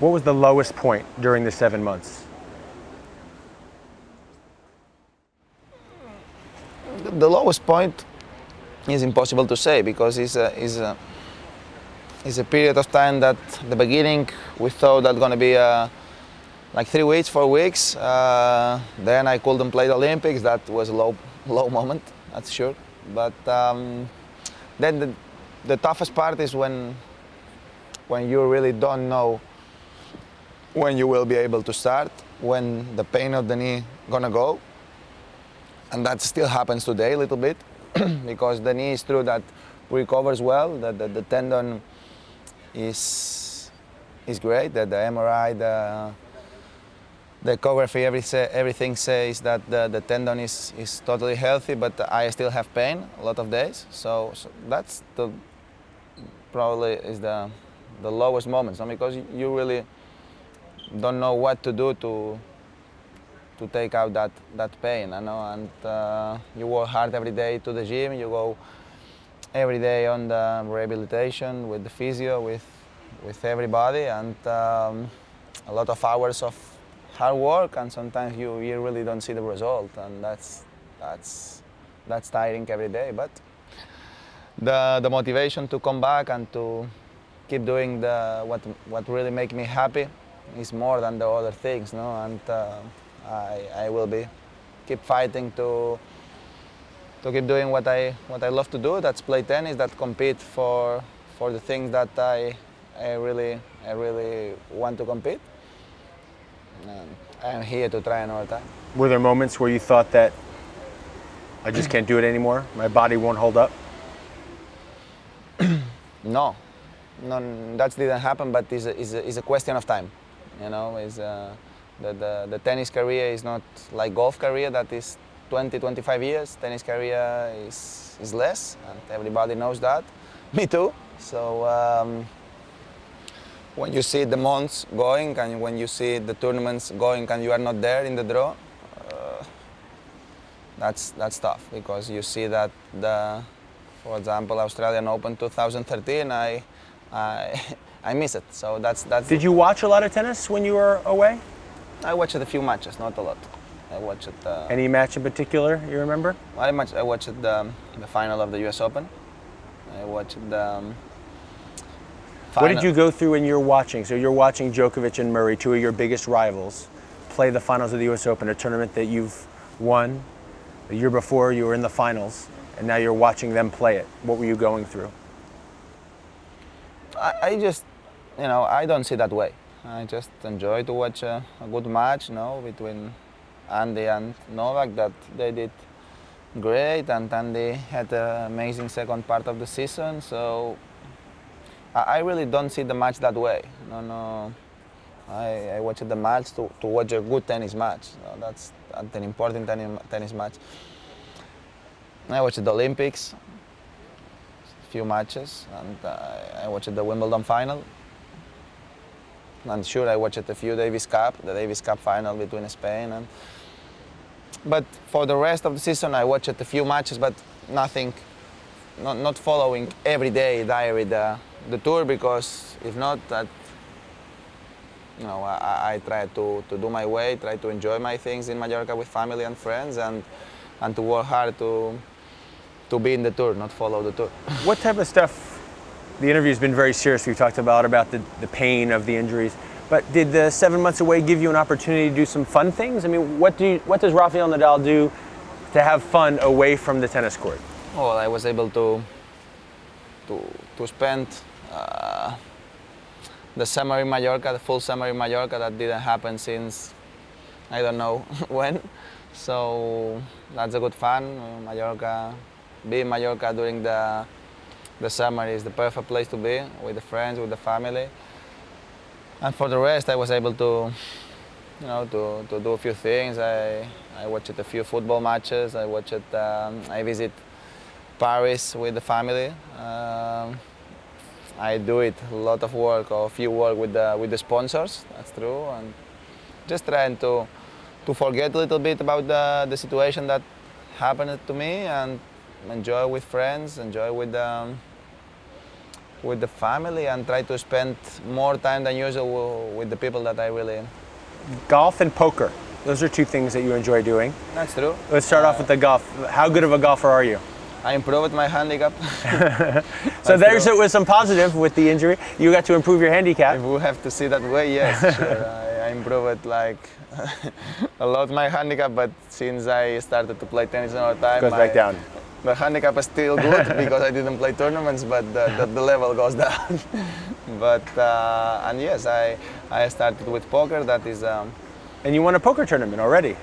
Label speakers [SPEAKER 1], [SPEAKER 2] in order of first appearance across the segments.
[SPEAKER 1] What was the lowest point during the 7 months?
[SPEAKER 2] The lowest point is impossible to say because it's a period of time that at the beginning we thought that going to be like 3 weeks, 4 weeks. Then I couldn't play the Olympics. That was a low moment, that's sure. But then the toughest part is when you really don't know when you will be able to start, when the pain of the knee gonna go. And that still happens today a little bit because the knee is true that recovers well, that the tendon is great, that the MRI, the ecography, everything says that the tendon is totally healthy, but I still have pain a lot of days. So that's probably is the lowest moment, so because you really don't know what to do to take out that pain, you know, and you work hard every day to the gym, you go every day on the rehabilitation with the physio, with everybody, and a lot of hours of hard work, and sometimes you really don't see the result, and that's tiring every day. But the motivation to come back and to keep doing what really makes me happy is more than the other things, no? And I will keep fighting to keep doing what I love to do. That's play tennis. That compete for the things that I really want to compete. I'm here to try another time.
[SPEAKER 1] Were there moments where you thought that I just can't do it anymore? My body won't hold up?
[SPEAKER 2] No, that didn't happen. But it's a question of time. You know, the tennis career is not like golf career that is 20, 25 years. Tennis career is less, and everybody knows that. Me too. So when you see the months going and when you see the tournaments going and you are not there in the draw, that's tough because you see that for example, Australian Open 2013, I miss it. So that's.
[SPEAKER 1] Did you watch a lot of tennis when you were away?
[SPEAKER 2] I watched a few matches, not a lot. I watched.
[SPEAKER 1] Any match in particular you remember?
[SPEAKER 2] I watched the final of the U.S. Open. I watched the.
[SPEAKER 1] What did you go through when you're watching? So you're watching Djokovic and Murray, two of your biggest rivals, play the finals of the U.S. Open, a tournament that you've won. The year before you were in the finals, and now you're watching them play it. What were you going through?
[SPEAKER 2] I just, I don't see that way. I just enjoy to watch a good match, between Andy and Novak, that they did great, and Andy had an amazing second part of the season. So I really don't see the match that way. No. I watch the match to watch a good tennis match. So that's an important tennis match. I watched the Olympics, a few matches, and I watched the Wimbledon final. And sure, I watched a few the Davis Cup final between Spain. But for the rest of the season, I watched a few matches, but nothing, not following every day diary the tour, because if not, that I try to do my way, try to enjoy my things in Mallorca with family and friends, and to work hard to be in the tour, not follow the tour.
[SPEAKER 1] What type of stuff? The interview's been very serious. We've talked about the pain of the injuries. But did the 7 months away give you an opportunity to do some fun things? I mean, what does Rafael Nadal do to have fun away from the tennis court?
[SPEAKER 2] Well, I was able to spend the summer in Mallorca, the full summer in Mallorca. That didn't happen since I don't know when. So that's a good fun. Mallorca, being in Mallorca during the summer is the perfect place to be, with the friends, with the family. And for the rest, I was able to do a few things. I watched a few football matches. I visit Paris with the family. I do a lot of work, or a few work with the sponsors. That's true, and just trying to forget a little bit about the situation that happened to me, and enjoy with friends, enjoy with with the family and try to spend more time than usual with the people that I really.
[SPEAKER 1] Golf and poker. Those are two things that you enjoy doing.
[SPEAKER 2] That's true.
[SPEAKER 1] Let's start off with the golf. How good of a golfer are you?
[SPEAKER 2] I improved my handicap.
[SPEAKER 1] So there's it with some positive with the injury. You got to improve your handicap.
[SPEAKER 2] If we have to see that way, yes, sure. I improved like a lot my handicap, but since I started to play tennis all the time,
[SPEAKER 1] Goes back down.
[SPEAKER 2] The handicap is still good because I didn't play tournaments, but the level goes down. But and yes, I started with poker. That is.
[SPEAKER 1] And you won a poker tournament already.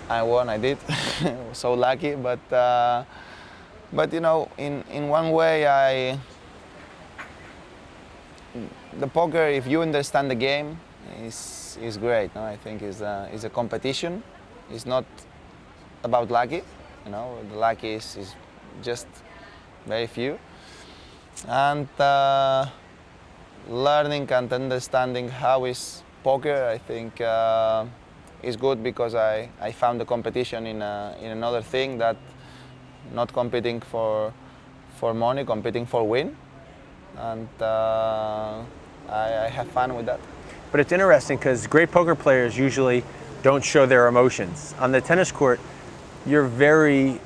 [SPEAKER 2] I won. I did. So lucky, but you know, in one way, the poker, if you understand the game, is great. No? I think is a competition. It's not about lucky. You know, the lucky is just very few. And learning and understanding how is poker, I think, is good because I found the competition in another thing, that not competing for money, competing for win. And I have fun with that.
[SPEAKER 1] But it's interesting because great poker players usually don't show their emotions. On the tennis court, you're very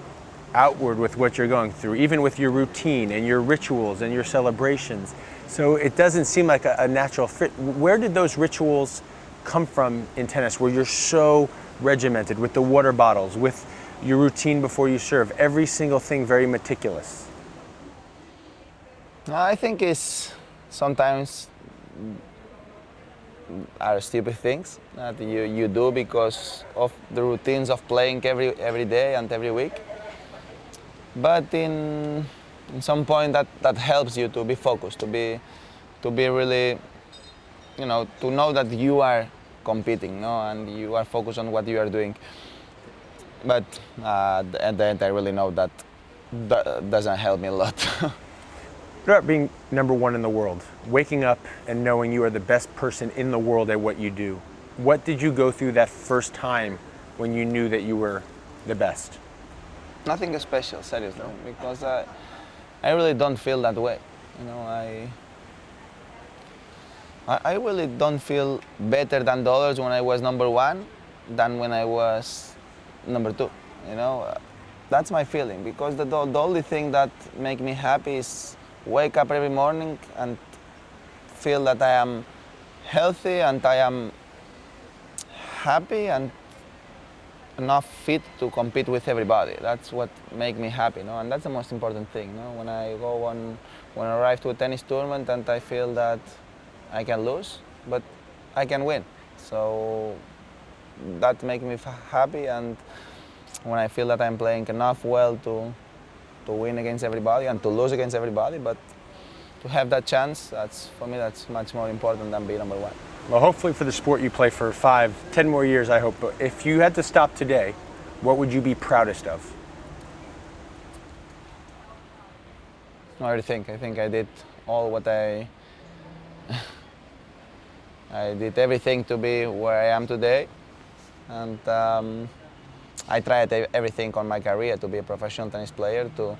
[SPEAKER 1] outward with what you're going through, even with your routine and your rituals and your celebrations. So it doesn't seem like a natural fit. Where did those rituals come from in tennis, where you're so regimented with the water bottles, with your routine before you serve, every single thing very meticulous?
[SPEAKER 2] I think it's sometimes are stupid things that you do because of the routines of playing every day and every week. But in some point that helps you to be focused, to be really, you know, to know that you are competing, no, and you are focused on what you are doing. But at the end, I really know that doesn't help me a lot.
[SPEAKER 1] What about being number one in the world? Waking up and knowing you are the best person in the world at what you do. What did you go through that first time when you knew that you were the best?
[SPEAKER 2] Nothing special, seriously, because I really don't feel that way. You know, I really don't feel better than the others when I was number one than when I was number two. You know, that's my feeling, because the only thing that makes me happy is wake up every morning and feel that I am healthy and I am happy and enough fit to compete with everybody. That's what makes me happy, no? And that's the most important thing. No? When I arrive to a tennis tournament and I feel that I can lose, but I can win. So that makes me happy, and when I feel that I'm playing enough well to win against everybody and to lose against everybody, but to have that chance, for me that's much more important than being number one.
[SPEAKER 1] Well, hopefully for the sport you play for 5, 10 more years, I hope. But if you had to stop today, what would you be proudest of?
[SPEAKER 2] I think I did all what I did everything to be where I am today, and I tried everything on my career to be a professional tennis player, to